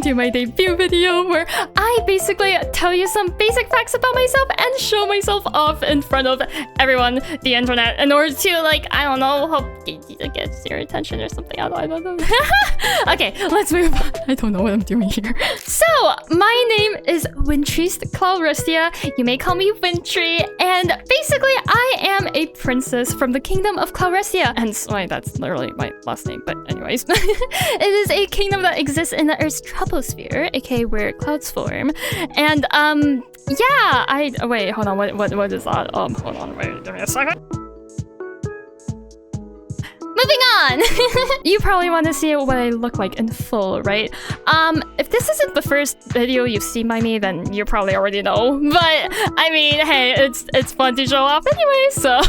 to my debut video where I basically tell you some basic facts about myself and show myself off in front of everyone, the internet, in order to, like, I don't know, hope it gets your attention or something. I don't know. Okay, let's move on. I don't know what I'm doing here. So, my name is Wintriste Clourestia. You may call me Wintry, and basically I am a princess from the kingdom of Clourestia. And wait, that's literally my last name, but anyways. It is a kingdom that exists in the Earth's troposphere, aka where clouds form. And yeah, wait, hold on, what is that? Hold on, wait, give me a second. Moving on! You probably want to see what I look like in full, right? If this isn't the first video you've seen by me, then you probably already know. But, I mean, hey, it's fun to show off anyway, so...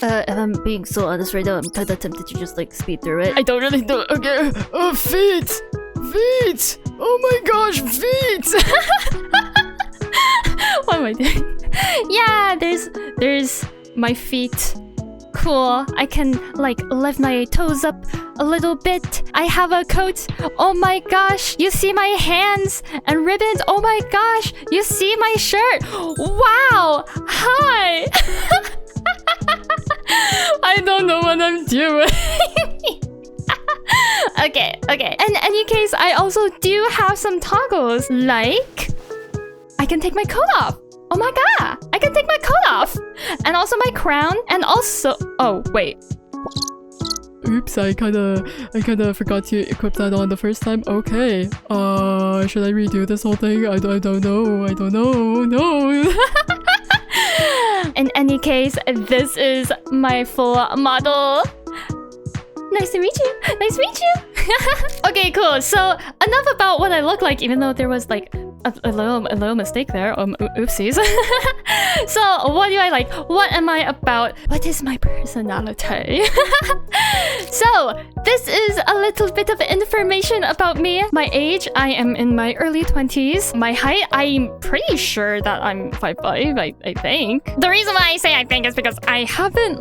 If I'm being so honest right now, I'm kind of tempted to just, like, speed through it. I don't really know. Okay, feet! Feet! Oh my gosh, feet! What am I doing? Yeah, there's my feet. Cool. I can, like, lift my toes up a little bit. I have a coat. Oh my gosh. You see my hands and ribbons. Oh my gosh. You see my shirt. Wow. Hi. I don't know what I'm doing. Okay. In any case, I also do have some toggles. Like, I can take my coat off. Oh my god! I can take my coat off! And also my crown, and also... Oh, wait. Oops, I kinda forgot to equip that on the first time. Okay. Should I redo this whole thing? I don't know. No. In any case, this is my full model. Nice to meet you. Nice to meet you. Okay, cool. So enough about what I look like, even though there was like a little mistake there. Oopsies. So what do I like? What am I about? What is my personality? So this is a little bit of information about me. My age, I am in my early 20s. My height, I'm pretty sure that I'm 5'5", I think. The reason why I say I think is because I haven't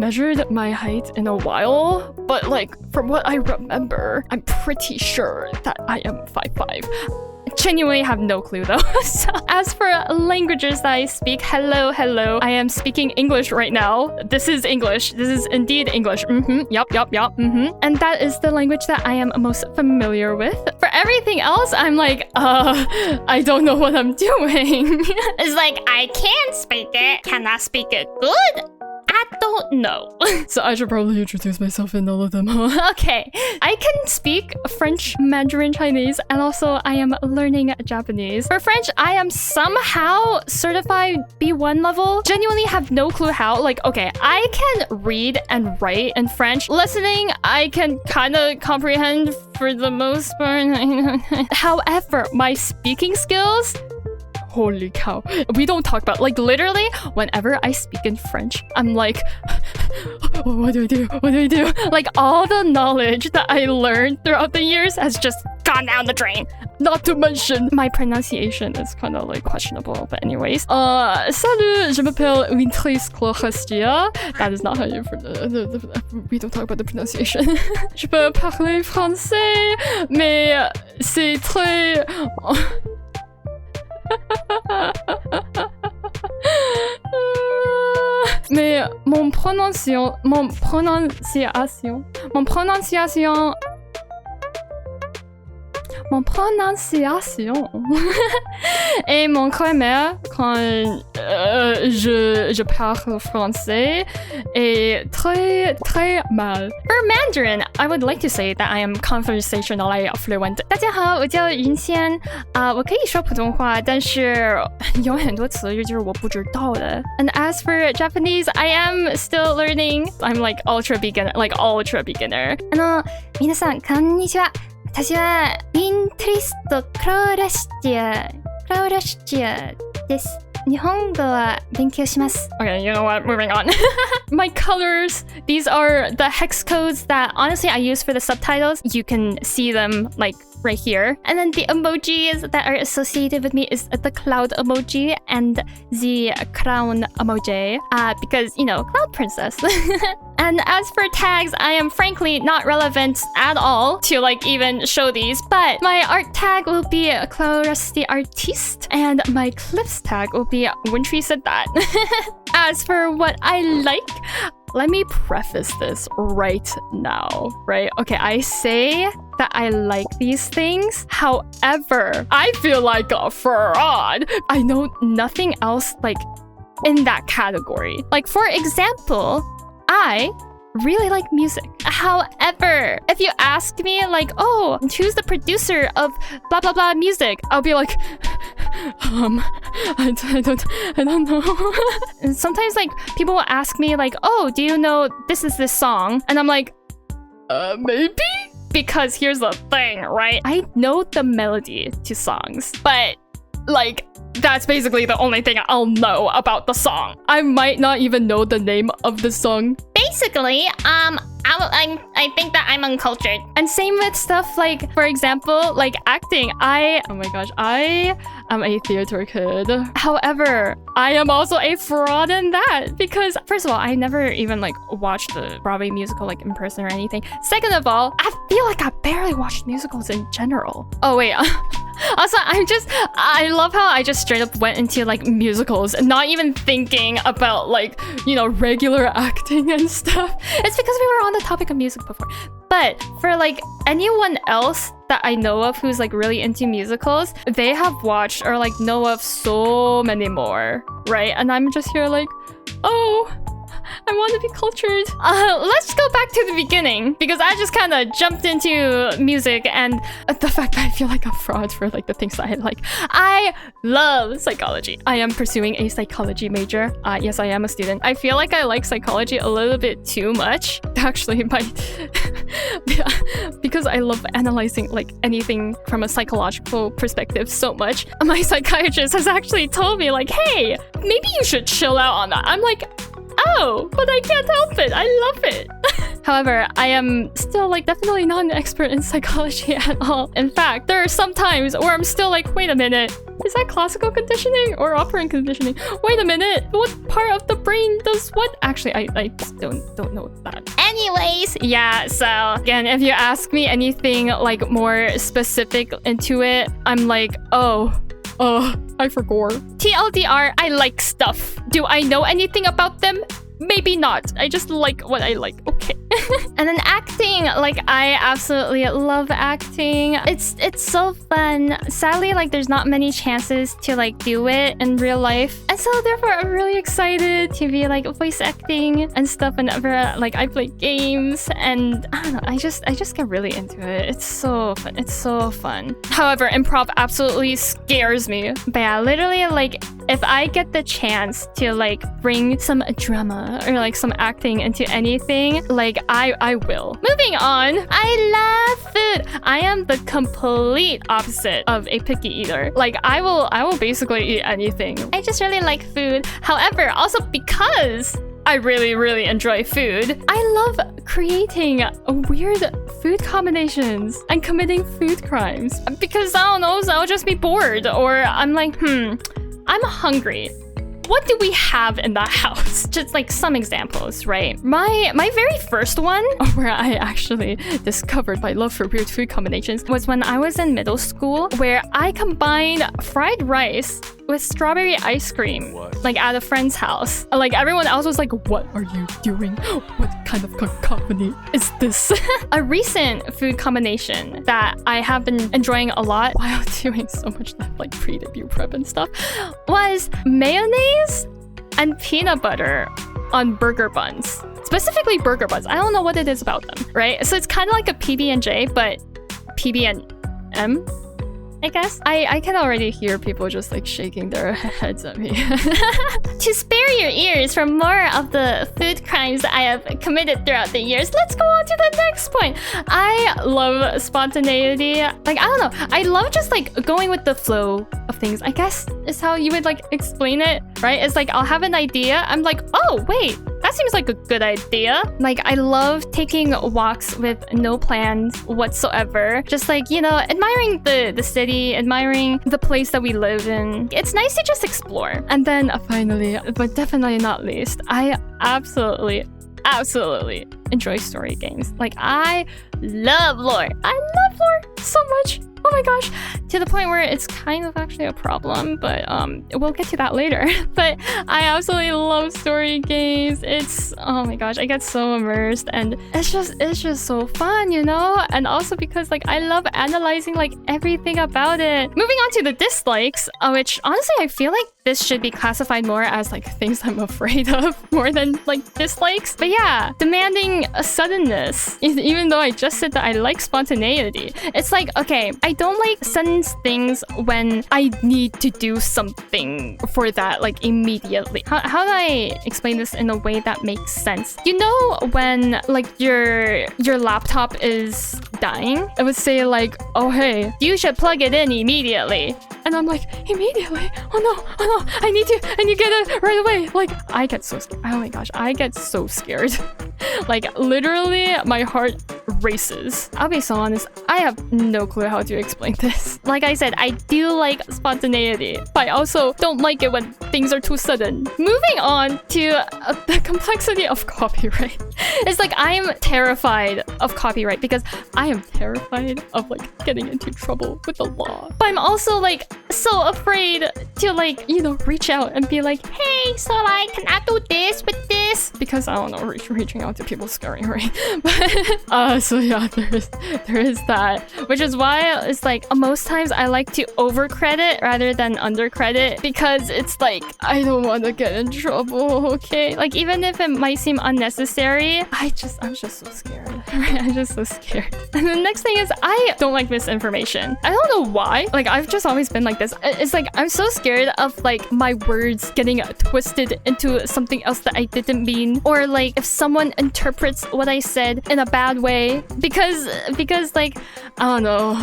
measured my height in a while, but like from what I remember, I'm pretty sure that I am 5'5". Genuinely have no clue though. So as for languages that I speak, hello, I am speaking English right now. This is English. This is indeed English. Yup. And that is the language that I am most familiar with. For everything else, I'm like, I don't know what I'm doing. It's like, I can speak it. Can I speak it good? I don't know. So I should probably introduce myself in all of them. Okay. I can speak French, Mandarin, Chinese, and also I am learning Japanese. For French, I am somehow certified B1 level. Genuinely have no clue how. Like, okay, I can read and write in French. Listening, I can kind of comprehend for the most part. However, my speaking skills... Holy cow. We don't talk about, like, literally, whenever I speak in French, I'm like, what do I do? Like, all the knowledge that I learned throughout the years has just gone down the drain. Not to mention, my pronunciation is kind of, like, questionable, but anyways. Salut, je m'appelle Wintriste Clourestia. That is not how you we don't talk about the pronunciation. Je peux parler français, mais c'est très... Mais mon prononciation et mon grammaire quand je parle français est très mal. For Mandarin, I would like to say that I am conversationally fluent. 大家好，我叫云仙，我可以说普通话，但是有很多词语就是我不知道的。And as for Japanese, I am still learning. I'm like ultra beginner. 皆さんこんにちは。私はWintriste Clourestiaです。日本語は勉強します。Okay, you know what? Moving on. My colors. These are the hex codes that honestly I use for the subtitles. You can see them like right here. And then the emojis that are associated with me is the cloud emoji and the crown emoji. Because, you know, cloud princess. And as for tags, I am frankly not relevant at all to like even show these, but my art tag will be Clourestia artiste and my clips tag will be Wintriste Clourestia. As for what I like, let me preface this right now, right? Okay, I say that I like these things. However, I feel like a fraud. I know nothing else like in that category. Like for example, I really like music. However, if you ask me like, oh, who's the producer of blah blah blah music, I'll be like, I don't know. And sometimes like people will ask me like, oh, do you know this song? And I'm like, maybe? Because here's the thing, right? I know the melody to songs, but like that's basically the only thing I'll know about the song. I might not even know the name of the song. Basically, I think that I'm uncultured. And same with stuff like, for example, like acting. Oh my gosh, I am a theater kid. However, I am also a fraud in that because first of all, I never even like watched the Broadway musical like in person or anything. Second of all, I feel like I barely watched musicals in general. Oh wait. Also, I love how I just straight up went into like musicals and not even thinking about like, you know, regular acting and stuff. It's because we were on the topic of music before. But for like anyone else that I know of who's like really into musicals, they have watched or like know of so many more, right? And I'm just here like, oh, I want to be cultured. Let's go back to the beginning because I just kind of jumped into music and the fact that I feel like a fraud for like the things that I like. I love psychology. I am pursuing a psychology major. Yes, I am a student. I feel like I like psychology a little bit too much. Actually, because I love analyzing like anything from a psychological perspective so much. My psychiatrist has actually told me like, hey, maybe you should chill out on that. I'm like, oh, but I can't help it. I love it. However, I am still like definitely not an expert in psychology at all. In fact, there are some times where I'm still like, wait a minute, is that classical conditioning or operant conditioning? Wait a minute, what part of the brain does what? Actually, I don't know that. Anyways, yeah, so again, if you ask me anything like more specific into it, I'm like, I forgot. TLDR, I like stuff. Do I know anything about them? Maybe not. I just like what I like. Okay. And then acting, like I absolutely love acting. It's so fun. Sadly, like there's not many chances to like do it in real life. And so therefore I'm really excited to be like voice acting and stuff whenever like I play games. And I don't know, I just get really into it. It's so fun. It's so fun. However, improv absolutely scares me. But yeah, literally like if I get the chance to like bring some drama or like some acting into anything, like I will. Moving on, I love food. I am the complete opposite of a picky eater. Like I will basically eat anything. I just really like food. However, also because I really enjoy food, I love creating weird food combinations and committing food crimes. Because I don't know, so I'll just be bored or I'm like, I'm hungry. What do we have in that house? Just like some examples, right? My very first one, where I actually discovered my love for weird food combinations, was when I was in middle school, where I combined fried rice with strawberry ice cream, like at a friend's house. Like everyone else was like, what are you doing? What kind of cacophony is this? A recent food combination that I have been enjoying a lot while doing so much like pre-debut prep and stuff was mayonnaise and peanut butter on burger buns. Specifically burger buns. I don't know what it is about them, right? So it's kind of like a PB&J, but PB&M, I guess. I can already hear people just like shaking their heads at me. to spare your ears from more of the food crimes I have committed throughout the years, let's go on to the next point. I love spontaneity. Like, I don't know. I love just like going with the flow of things, I guess is how you would like explain it, right? It's like I'll have an idea. I'm like, oh, wait. That seems like a good idea. Like, I love taking walks with no plans whatsoever. Just like, you know, admiring the city, admiring the place that we live in. It's nice to just explore. And then finally, but definitely not least, I absolutely enjoy story games. Like, I love lore. I love lore so much. Oh my gosh, to the point where it's kind of actually a problem, but we'll get to that later. But I absolutely love story games. It's, oh my gosh, I get so immersed, and it's just so fun, you know? And also because like I love analyzing like everything about it. Moving on to the dislikes, which honestly I feel like this should be classified more as like things I'm afraid of more than like dislikes. But yeah, demanding a suddenness, even though I just said that I like spontaneity. It's like, okay, I don't like sudden things when I need to do something for that like immediately. How do I explain this in a way that makes sense? You know, when like your laptop is dying, it would say like, oh hey, you should plug it in immediately. And I'm like, immediately? Oh no, I need to get it right away. Like, I get so scared. Oh my gosh, I get so scared. Like, literally, my heart races. I'll be so honest, I have no clue how to explain this. Like I said, I do like spontaneity, but I also don't like it when things are too sudden. Moving on to the complexity of copyright. It's like, I am terrified of copyright because I am terrified of like getting into trouble with the law. But I'm also like so afraid to like, you know, reach out and be like, hey, so like, can I do this with this? Because I don't know, reaching out to people is scary, right? But so yeah, there is that, which is why it's like most times I like to over credit rather than under credit, because it's like I don't want to get in trouble. Okay, like even if it might seem unnecessary, I'm just so scared. Right? I'm just so scared. And the next thing is I don't like misinformation. I don't know why. Like I've just always been like this. It's like I'm so scared of like my words getting twisted into something else that I didn't mean, or like if someone interprets what I said in a bad way because like I don't know.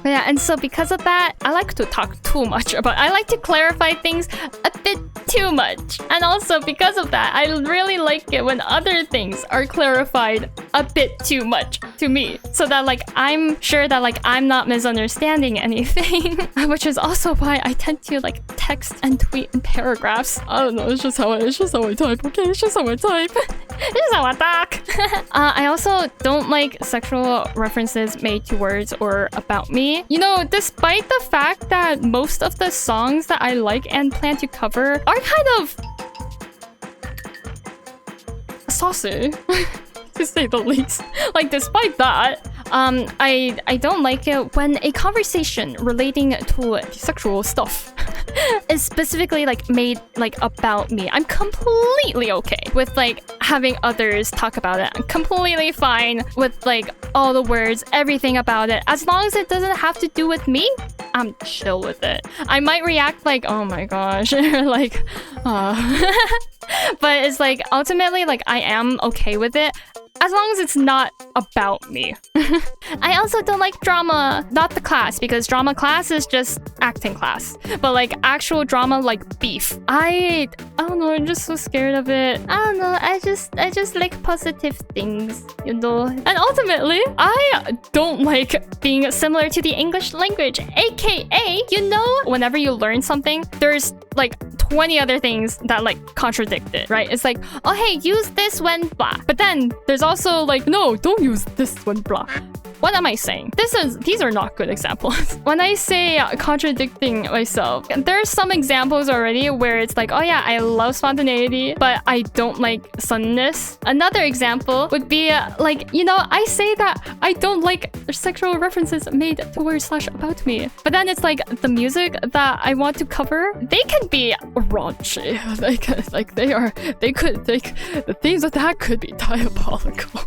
But yeah, and so because of that, I like to talk too much about. I like to clarify things a bit too much, and also because of that, I really like it when other things are clarified a bit too much to me, so that like I'm sure that like I'm not misunderstanding anything. Which is also why I tend to like text and tweet in paragraphs. I don't know. It's just how I type. Okay, it's just how I type. It's just how I talk. I also don't like sexual references made to words or about me. You know, despite the fact that most of the songs that I like and plan to cover are kind of saucy, to say the least. Like, despite that, I don't like it when a conversation relating to sexual stuff is specifically like made like about me. I'm completely okay with like having others talk about it. I'm completely fine with like all the words, everything about it. As long as it doesn't have to do with me, I'm chill with it. I might react like, oh my gosh, or like, but it's like ultimately like I am okay with it, as long as it's not about me. I also don't like drama, not the class, because drama class is just acting class, but like actual drama like beef. I don't know, I'm just so scared of it. I don't know, I just like positive things, you know. And ultimately, I don't like being similar to the English language, aka, you know, whenever you learn something, there's like 20 other things that like contradict it, right? It's like, oh hey, use this when blah. But then there's also like, no, don't use this when blah. What am I saying? These are not good examples. When I say contradicting myself, there's some examples already where it's like, oh yeah, I love spontaneity, but I don't like suddenness. Another example would be like, you know, I say that I don't like sexual references made towards / about me, but then it's like the music that I want to cover, they can be raunchy. The themes of that could be diabolical,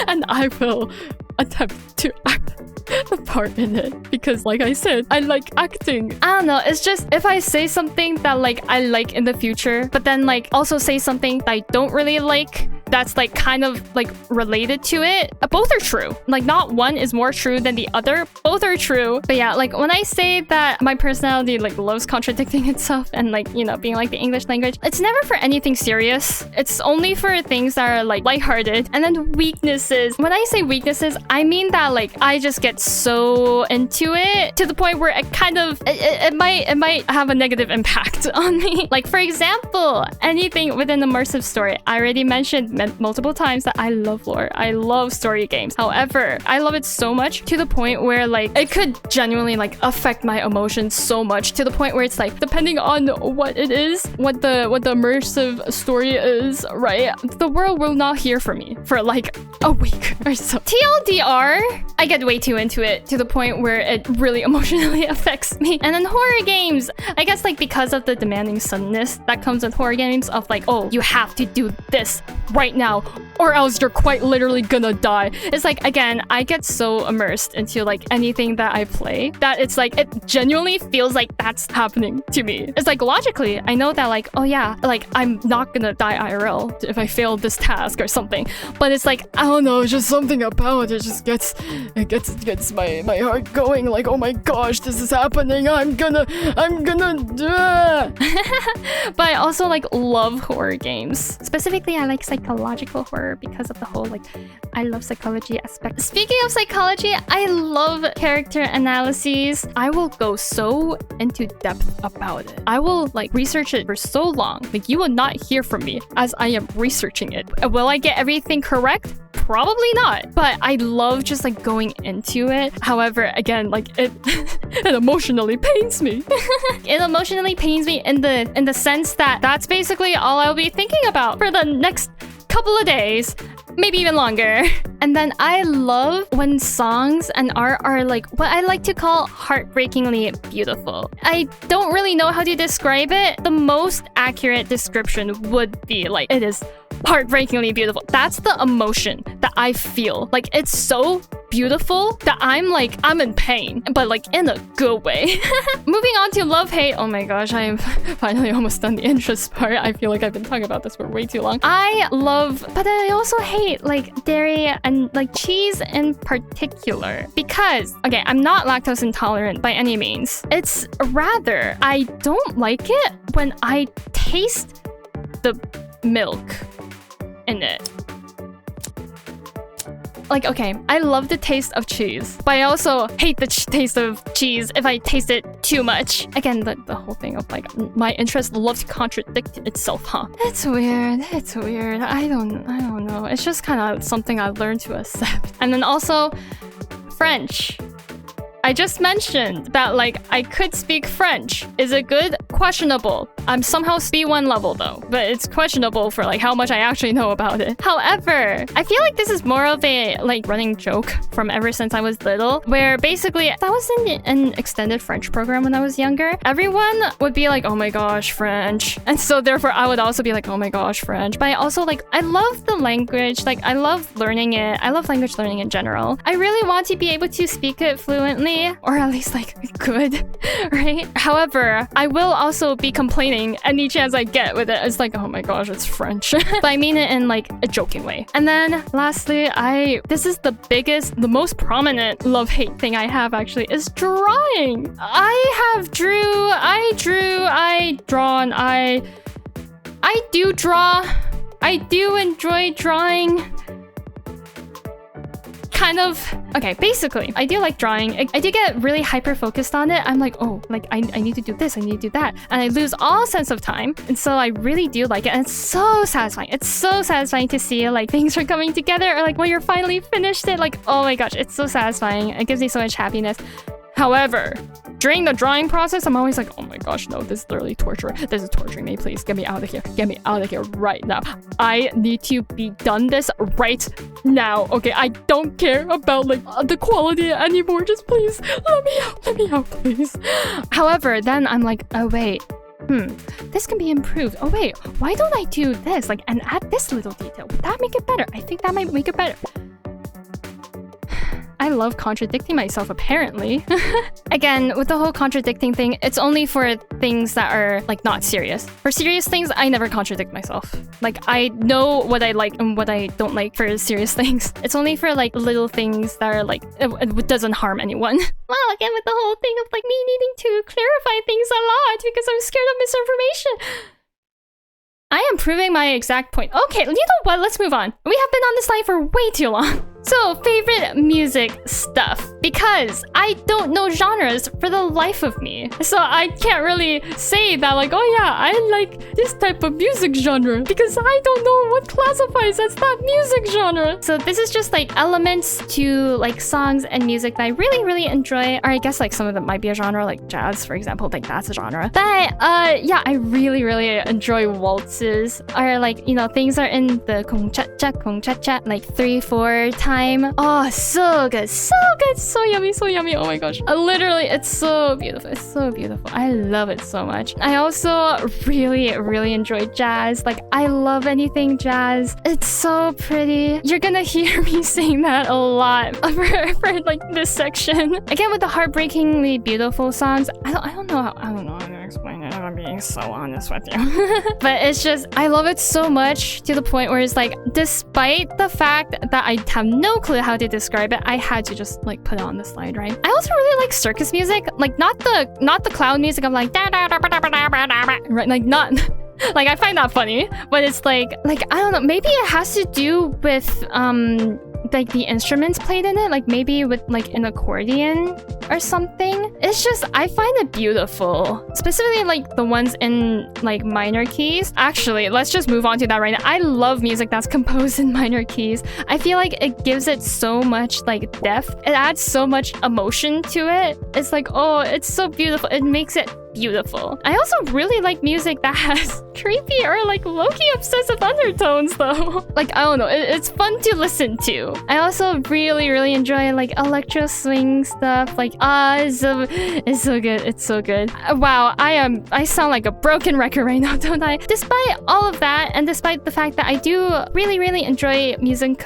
and I will attempt to act the part in it because, like I said, I like acting. I don't know, it's just if I say something that like I like in the future, but then like also say something that I don't really like that's like kind of like related to it. Both are true. Like not one is more true than the other. Both are true. But yeah, like when I say that my personality like loves contradicting itself and like, you know, being like the English language, it's never for anything serious. It's only for things that are like lighthearted. And then weaknesses. When I say weaknesses, I mean that like I just get so into it to the point where it kind of it might have a negative impact on me. Like for example, anything with an immersive story. I already mentioned multiple times that I love lore. I love story games. However, I love it so much to the point where like it could genuinely like affect my emotions so much to the point where it's like depending on what it is, what the immersive story is, right? The world will not hear from me for like a week or so. TLDR, I get way too into it to the point where it really emotionally affects me. And then horror games, I guess like because of the demanding suddenness that comes with horror games of like, oh, you have to do this right now or else you're quite literally gonna die. It's like, again, I get so immersed into like anything that I play that it's like, it genuinely feels like that's happening to me. It's like logically, I know that like, oh yeah, like I'm not gonna die IRL if I fail this task or something. But it's like, I don't know, it's just something about it just gets my heart going like, oh my gosh, this is happening. I'm gonna But I also like love horror games. Specifically, I like psychological horror because of the whole like, I love psychology aspect. Speaking of psychology, I love character analyses. I will go so into depth about it. I will like research it for so long. Like you will not hear from me as I am researching it. Will I get everything correct? Probably not, but I love just like going into it. However, again, like it emotionally pains me. It emotionally pains me in the sense that that's basically all I'll be thinking about for the next couple of days, maybe even longer. And then I love when songs and art are like what I like to call heartbreakingly beautiful. I don't really know how to describe it. The most accurate description would be like, it is heartbreakingly beautiful. That's the emotion that I feel. Like it's so beautiful that I'm in pain, but like in a good way. Moving on to love hate. Oh my gosh, I am finally almost done the interest part. I feel like I've been talking about this for way too long. I love, but I also hate like dairy and like cheese in particular because, okay, I'm not lactose intolerant by any means. It's rather, I don't like it when I taste the milk in it. Like, okay, I love the taste of cheese, but I also hate the taste of cheese if I taste it too much. Again, the whole thing of like, my interest loves to contradict itself, huh? It's weird. It's weird. I don't know. It's just kind of something I've learned to accept. And then also, French. I just mentioned that like I could speak French. Is it good? Questionable. I'm somehow B1 level though, but it's questionable for like how much I actually know about it. However, I feel like this is more of a like running joke from ever since I was little, where basically I was in an extended French program when I was younger. Everyone would be like, oh my gosh, French. And so therefore I would also be like, oh my gosh, French. But I also like, I love the language. Like I love learning it. I love language learning in general. I really want to be able to speak it fluently, or at least like good, right? However, I will also be complaining any chance I get with it. It's like, oh my gosh, it's French. But I mean it in like a joking way. And then lastly, this is the biggest, the most prominent love-hate thing I have actually is drawing. I do draw. I do enjoy drawing. Kind of. Okay, basically, I do like drawing. I do get really hyper-focused on it. I'm like, oh, like I need to do this, I need to do that. And I lose all sense of time. And so I really do like it. And it's so satisfying. It's so satisfying to see like things are coming together or like when you're finally finished it. Like, oh my gosh, it's so satisfying. It gives me so much happiness. However, during the drawing process, I'm always like, oh my gosh, no, this is literally torture. This is torturing me. Please get me out of here. Get me out of here right now. I need to be done this right now. Okay, I don't care about like the quality anymore. Just please let me out, please. However, then I'm like, oh wait, this can be improved. Oh wait, why don't I do this? Like, and add this little detail. Would that make it better? I think that might make it better. I love contradicting myself, apparently. Again, with the whole contradicting thing, it's only for things that are like not serious. For serious things, I never contradict myself. Like, I know what I like and what I don't like for serious things. It's only for like little things that are like, it doesn't harm anyone. Well, again, with the whole thing of like me needing to clarify things a lot because I'm scared of misinformation. I am proving my exact point. Okay, you know what? Let's move on. We have been on this line for way too long. So, favorite music stuff. Because I don't know genres for the life of me. So I can't really say that like, oh yeah, I like this type of music genre. Because I don't know what classifies as that music genre. So this is just like elements to like songs and music that I really, really enjoy. Or I guess like some of them might be a genre, like jazz, for example. Like that's a genre. But yeah, I really, really enjoy waltzes. Or like, you know, things are in the 𝒮𝒾𝒶𝓁𝓈, like 3/4 time. Oh, so good, so good, so yummy, so yummy. Oh my gosh. Literally, it's so beautiful. It's so beautiful. I love it so much. I also really, really enjoy jazz. Like, I love anything jazz. It's so pretty. You're gonna hear me saying that a lot for like this section. Again, with the heartbreakingly beautiful songs, I don't know how to explain it. I'm being so honest with you. But it's just, I love it so much to the point where it's like, despite the fact that I have no clue how to describe it, I had to just like put it on the slide, right? I also really like circus music, like not the clown music. I'm like da da da da da da da da, right? Like not. Like I find that funny, but it's like I don't know. Maybe it has to do with like the instruments played in it, like maybe with like an accordion or something. It's just, I find it beautiful, specifically like the ones in like minor keys. Actually, let's just move on to that right now. I love music that's composed in minor keys. I feel like it gives it so much like depth. It adds so much emotion to it. It's like, oh, it's so beautiful. It makes it beautiful. I also really like music that has creepy or like low-key obsessive undertones though. Like, I don't know, it's fun to listen to. I also really, really enjoy like electro swing stuff. Like, it's so good. It's so good. Wow, I sound like a broken record right now, don't I? Despite all of that, and despite the fact that I do really, really enjoy music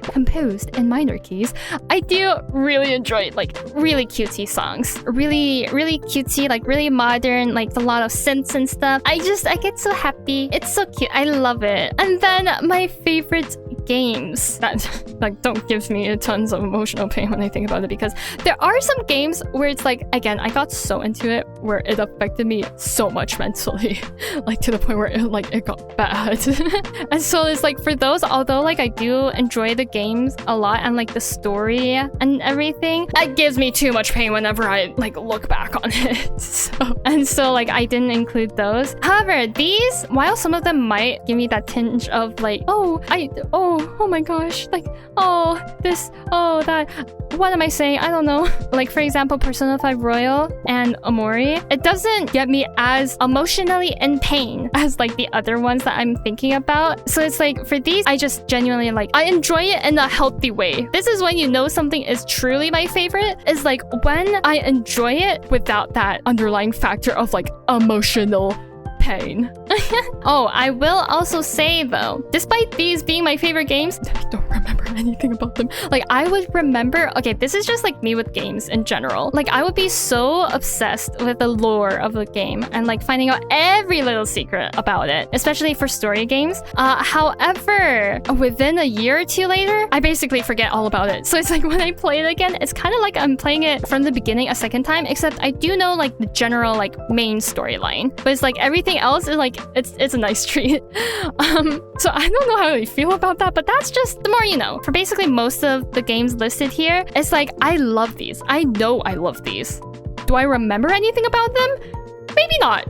composed in minor keys, I do really enjoy like really cutesy songs. Really, really cutesy, like really modern, like a lot of synths and stuff. I get so happy. It's so cute. I love it. And then my favorite games that like don't give me tons of emotional pain when I think about it, because there are some games where it's like, again, I got so into it where it affected me so much mentally, like to the point where it got bad. And so it's like, for those, although like I do enjoy the games a lot and like the story and everything, that gives me too much pain whenever I like look back on it. So like I didn't include those. However, these, while some of them might give me that tinge of like, oh my gosh, like, oh, this, oh, that, what am I saying? I don't know. Like, for example, Persona 5 Royal and Omori, it doesn't get me as emotionally in pain as like the other ones that I'm thinking about. So it's like, for these, I just genuinely like, I enjoy it in a healthy way. This is when you know something is truly my favorite, is like when I enjoy it without that underlying factor of like emotional pain. Oh, I will also say though, despite these being my favorite games, I don't remember anything about them. Like, I would remember, okay, this is just like me with games in general. Like, I would be so obsessed with the lore of the game and like finding out every little secret about it, especially for story games. However, within a year or two later, I basically forget all about it. So it's like when I play it again, it's kind of like I'm playing it from the beginning a second time, except I do know like the general like main storyline, but it's like everything else is like, it's a nice treat. So I don't know how I feel about that, but that's just the more you know. For basically most of the games listed here, it's like, I love these. I know I love these. Do I remember anything about them? Maybe not.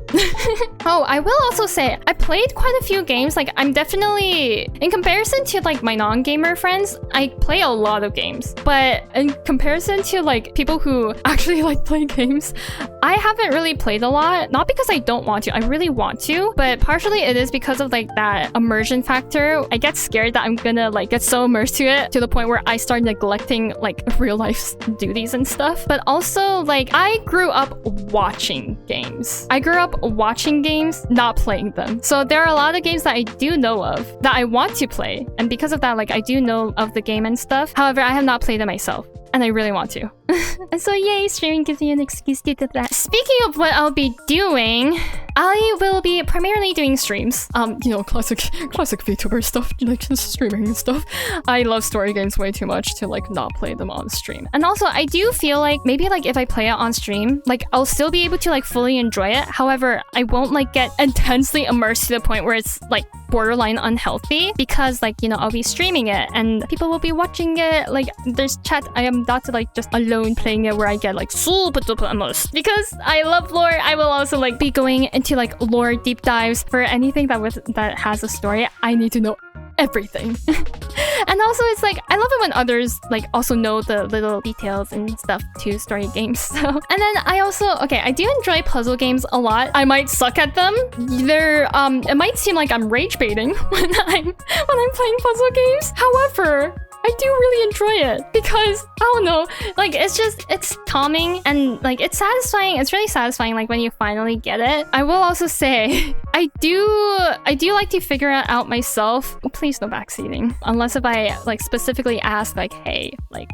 Oh, I will also say, I played quite a few games. Like, I'm definitely, in comparison to like my non-gamer friends, I play a lot of games. But in comparison to like people who actually like play games, I haven't really played a lot. Not because I don't want to, I really want to, but partially it is because of like that immersion factor. I get scared that I'm gonna like get so immersed to it to the point where I start neglecting like real life duties and stuff. But also like, I grew up watching games. games. I grew up watching games, not playing them. So there are a lot of games that I do know of that I want to play. And because of that, like I do know of the game and stuff. However, I have not played it myself. And I really want to. And so yay, streaming gives me an excuse to do that. Speaking of what I'll be doing, I will be primarily doing streams. You know, classic VTuber stuff, like just streaming and stuff. I love story games way too much to like not play them on stream. And also I do feel like maybe like if I play it on stream, like I'll still be able to like fully enjoy it. However, I won't like get intensely immersed to the point where it's like borderline unhealthy, because like, you know, I'll be streaming it and people will be watching it. Like there's chat. I am not like just alone playing it where I get like super duper immersed. Because I love lore, I will also like be going into like lore deep dives for anything that has a story. I need to know everything. And also it's like I love it when others like also know the little details and stuff to story games. So and then I also I do enjoy puzzle games a lot. I might suck at them. They're it might seem like I'm rage baiting when I'm playing puzzle games. However, I do really enjoy it because I don't know, like it's calming and like it's satisfying. It's really satisfying like when you finally get it. I will also say I do like to figure it out myself. Please no backseating, unless if I like specifically ask like, hey, like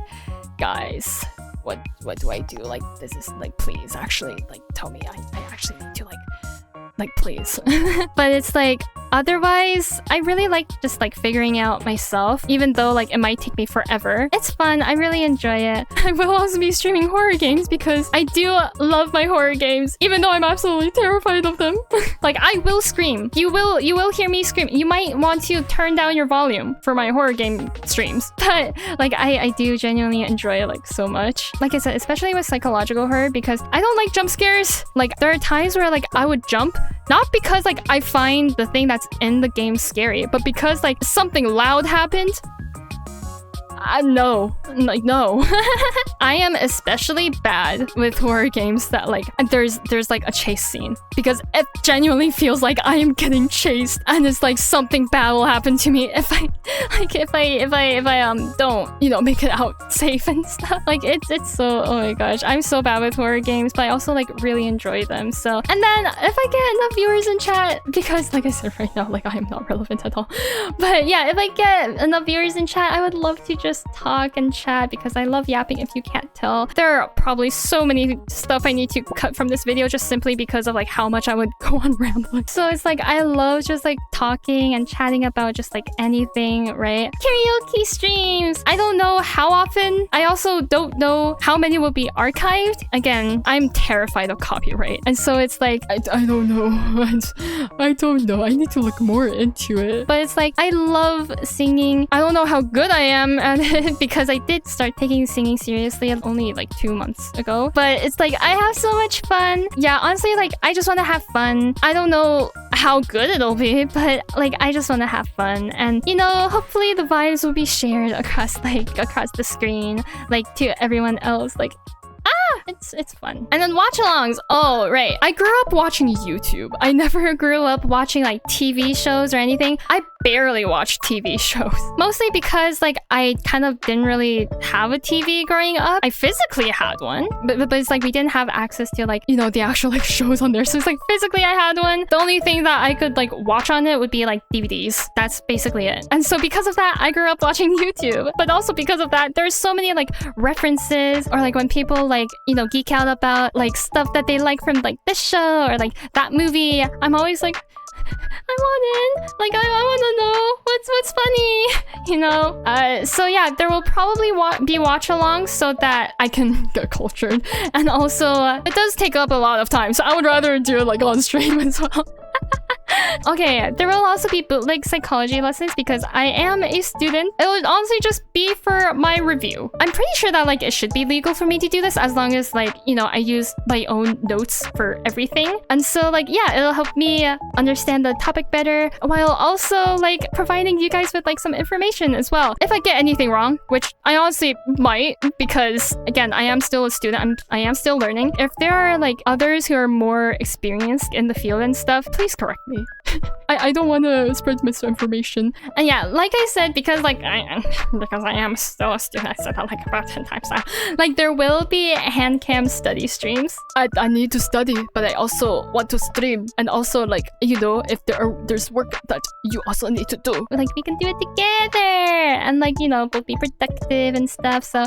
guys, what do I do? Like this is like, please actually like tell me. I actually need to like please. But it's like otherwise I really like just like figuring out myself, even though like it might take me forever. It's fun. I really enjoy it. I will also be streaming horror games because I do love my horror games, even though I'm absolutely terrified of them. Like I will scream. You will hear me scream. You might want to turn down your volume for my horror game streams, but like I do genuinely enjoy it like so much. Like I said, especially with psychological horror, because I don't like jump scares. Like there are times where like I would jump, not because like I find the thing that's in the game scary, but because like something loud happened. No. I am especially bad with horror games that like there's like a chase scene, because it genuinely feels like I am getting chased and it's like something bad will happen to me if I don't, you know, make it out safe and stuff. Like it's so, oh my gosh, I'm so bad with horror games, but I also like really enjoy them. So, and then if I get enough viewers in chat, because like I said right now, like I am not relevant at all, but yeah, if I get enough viewers in chat, I would love to just talk and chat, because I love yapping. If you can't tell, there are probably so many stuff I need to cut from this video just simply because of like how much I would go on rambling. So it's like I love just like talking and chatting about just like anything, right? Karaoke streams, I don't know how often. I also don't know how many will be archived. Again, I'm terrified of copyright, and so it's like I don't know. I don't know. I need to look more into it. But it's like I love singing. I don't know how good I am at it because I did start taking singing seriously only like 2 months ago. But it's like I have so much fun. Yeah, honestly, like I just want to have fun. I don't know how good it'll be, but like I just want to have fun, and you know, hopefully the vibes will be shared across the screen, like to everyone else. Like it's fun. And then watch-alongs. Oh, right. I grew up watching YouTube. I never grew up watching like TV shows or anything. I barely watched TV shows. Mostly because like I kind of didn't really have a TV growing up. I physically had one, but it's like we didn't have access to like, you know, the actual like shows on there. So it's like physically I had one. The only thing that I could like watch on it would be like DVDs. That's basically it. And so because of that, I grew up watching YouTube. But also because of that, there's so many like references, or like when people like, you know, geek out about like stuff that they like from like this show or like that movie, I'm always like, I want in. Like I want to know what's funny, you know. So yeah, there will probably be watch-alongs so that I can get cultured, and also it does take up a lot of time, so I would rather do it like on stream as well. Okay, there will also be bootleg psychology lessons because I am a student. It would honestly just be for my review. I'm pretty sure that like it should be legal for me to do this as long as like, you know, I use my own notes for everything. And so like, yeah, it'll help me understand the topic better while also like providing you guys with like some information as well. If I get anything wrong, which I honestly might, because again, I am still a student. I am still learning. If there are like others who are more experienced in the field and stuff, please correct me. I don't want to spread misinformation. And yeah, like I said, because I am still a student, I said that like about 10 times now. Like there will be hand cam study streams. I need to study, but I also want to stream. And also like, you know, if there's work that you also need to do, like we can do it together and like, you know, both be productive and stuff. So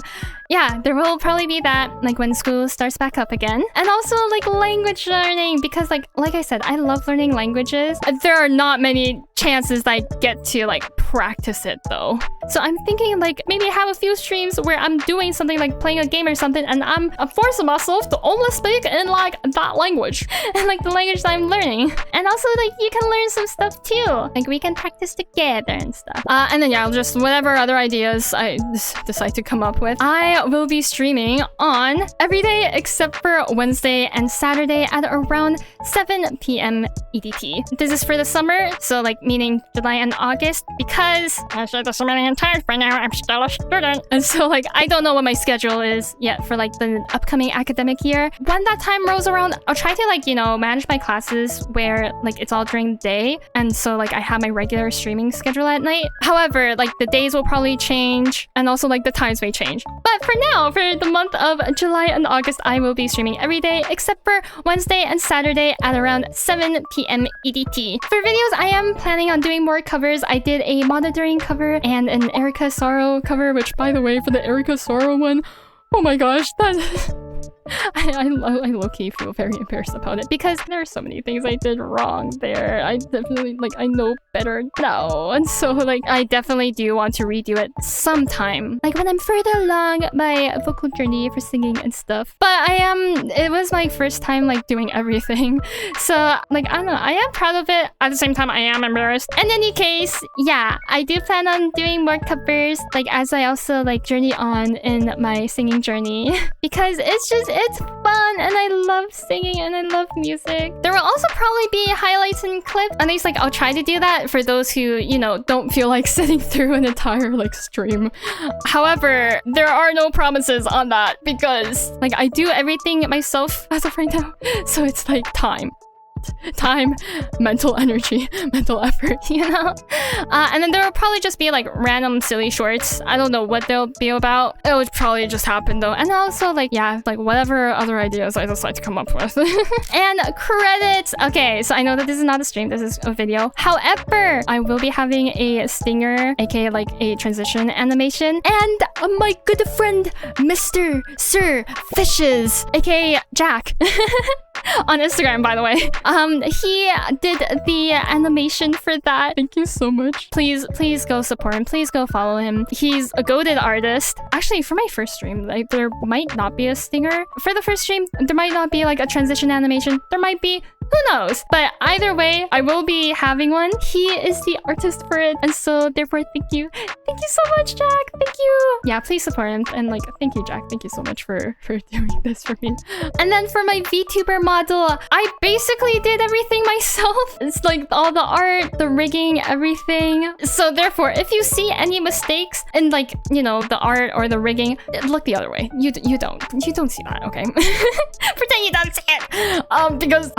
yeah, there will probably be that like when school starts back up again. And also like language learning, because like I said, I love learning languages. There are not many chances that I get to like practice it though. So I'm thinking like maybe have a few streams where I'm doing something like playing a game or something, and I'm forcing myself to only speak in like that language and like the language that I'm learning. And also like you can learn some stuff too. Like we can practice together and stuff. And then yeah, I'll just whatever other ideas I decide to come up with. I will be streaming on every day except for Wednesday and Saturday at around 7 p.m. EDT. This is for the summer, so like meaning July and August, because actually there's so many times right now I'm still a student. And so like I don't know what my schedule is yet for like the upcoming academic year. When that time rolls around, I'll try to like, you know, manage my classes where like it's all during the day, and so like I have my regular streaming schedule at night. However, like the days will probably change, and also like the times may change. But for now, for the month of July and August, I will be streaming every day except for Wednesday and Saturday at around 7 p.m. EDT. For videos, I am planning on doing more covers. I did a monitoring cover and an Erika Sorrow cover, which by the way, for the Erika Sorrow one, oh my gosh, that... I low-key feel very embarrassed about it because there are so many things I did wrong there. I definitely, like, I know better now. And so, like, I definitely do want to redo it sometime. Like, when I'm further along my vocal journey for singing and stuff. But it was my first time, like, doing everything. So, like, I don't know. I am proud of it. At the same time, I am embarrassed. In any case, yeah, I do plan on doing more covers, like, as I also, like, journey on in my singing journey. Because it's fun and I love singing and I love music. There will also probably be highlights and clips. At least like I'll try to do that for those who, you know, don't feel like sitting through an entire like stream. However, there are no promises on that because like I do everything myself as of right now. So it's like time, mental energy, mental effort, you know? And then there will probably just be like random silly shorts. I don't know what they'll be about. It would probably just happen though. And also like, yeah, like whatever other ideas I decide to come up with. And credits. Okay, so I know that this is not a stream, this is a video. However, I will be having a stinger, aka like a transition animation. And my good friend, Mr. Sir Fishes, aka Jack. On Instagram, by the way. He did the animation for that. Thank you so much. Please go support him. Please go follow him. He's a goated artist. Actually, for my first stream, like there might not be a stinger. For the first stream, there might not be like a transition animation. There might be. Who knows? But either way, I will be having one. He is the artist for it. And so therefore, thank you. Thank you so much, Jack. Thank you. Yeah, please support him. And like, thank you, Jack. Thank you so much for doing this for me. And then for my VTuber model, I basically did everything myself. It's like all the art, the rigging, everything. So therefore, if you see any mistakes in like, you know, the art or the rigging, look the other way. You don't see that, okay? Pretend you don't see it. Because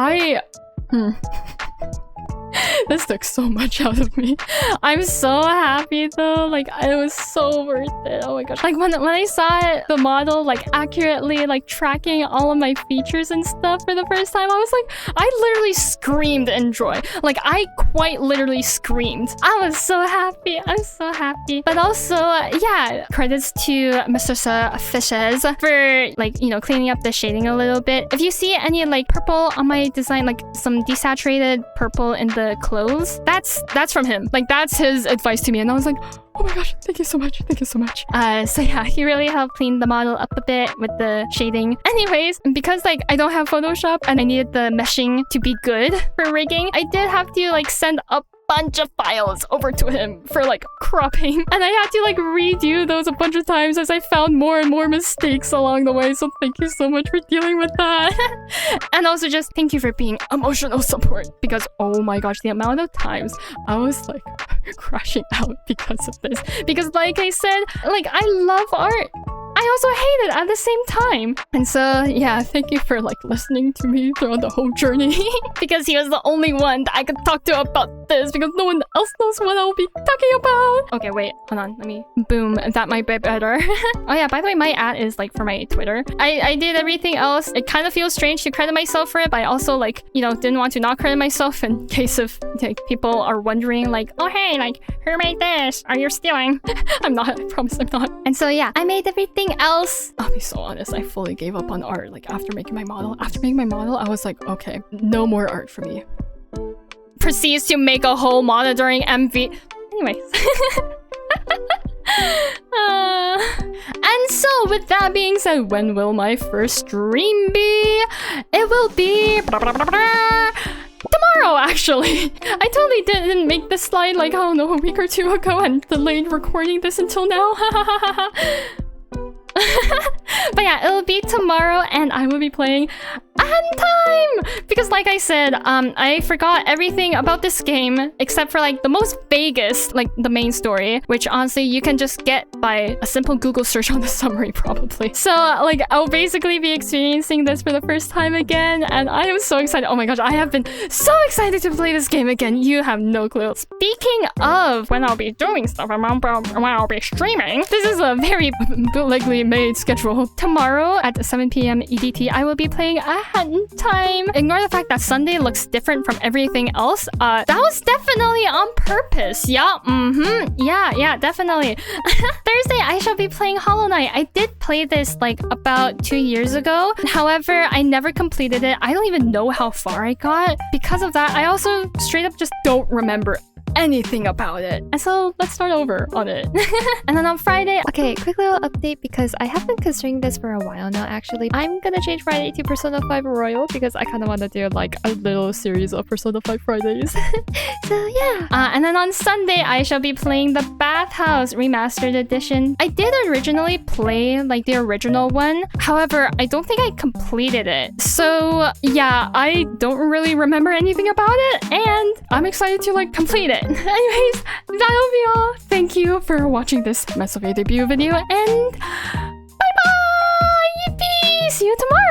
this took so much out of me. I'm so happy though. Like it was so worth it. Oh my gosh. Like when I saw it, the model like accurately like tracking all of my features and stuff for the first time, I was like, I literally screamed in joy. Like I quite literally screamed. I was so happy. I'm so happy. But also, yeah, credits to Mr. Fishes for like, you know, cleaning up the shading a little bit. If you see any like purple on my design, like some desaturated purple in the clothes, that's from him. Like that's his advice to me, and I was like, oh my gosh, thank you so much. Thank you so much. So yeah, he really helped clean the model up a bit with the shading. Anyways, because like I don't have Photoshop and I needed the meshing to be good for rigging, I did have to like send a bunch of files over to him for like cropping, and I had to like redo those a bunch of times as I found more and more mistakes along the way. So thank you so much for dealing with that. And also just thank you for being emotional support, because oh my gosh, the amount of times I was like crashing out because of this. Because like I said, like I love art. I also hate it at the same time. And so, yeah, thank you for like listening to me throughout the whole journey. Because he was the only one that I could talk to about this because no one else knows what I'll be talking about. Okay, wait, hold on. Let me... Boom, that might be better. Oh yeah, by the way, my ad is like for my Twitter. I did everything else. It kind of feels strange to credit myself for it, but I also like, you know, didn't want to not credit myself in case of like people are wondering like, oh hey, like who made this? Are you stealing? I'm not, I promise I'm not. And so yeah, I made everything else. I'll be so honest, I fully gave up on art like after making my model. After making my model, I was like, okay, no more art for me. Proceeds to make a whole model during MV. Anyways. And so with that being said, when will my first stream be? It will be tomorrow, actually. I totally didn't make this slide like, I don't know, a week or two ago and delayed recording this until now. But yeah, it'll be tomorrow and I will be playing Time! Because like I said, I forgot everything about this game except for like the most vaguest, like the main story, which honestly you can just get by a simple Google search on the summary probably. So like I'll basically be experiencing this for the first time again and I am so excited. Oh my gosh, I have been so excited to play this game again. You have no clue. Speaking of when I'll be doing stuff and when I'll be streaming, this is a very bootlegly made schedule. Tomorrow at 7 PM EDT, I will be playing Time. Ignore the fact that Sunday looks different from everything else. That was definitely on purpose. Yeah, yeah, definitely. Thursday, I shall be playing Hollow Knight. I did play this like about 2 years ago. However, I never completed it. I don't even know how far I got. Because of that, I also straight up just don't remember anything about it. And so let's start over on it. And then on Friday, okay, quick little update because I have been considering this for a while now actually. I'm gonna change Friday to Persona 5 Royal because I kind of want to do like a little series of Persona 5 Fridays. So yeah. And then on Sunday, I shall be playing the Bathhouse Remastered Edition. I did originally play like the original one. However, I don't think I completed it. So yeah, I don't really remember anything about it and I'm excited to like complete it. Anyways, that'll be all. Thank you for watching this mess of a debut video and bye bye! Yippee! See you tomorrow!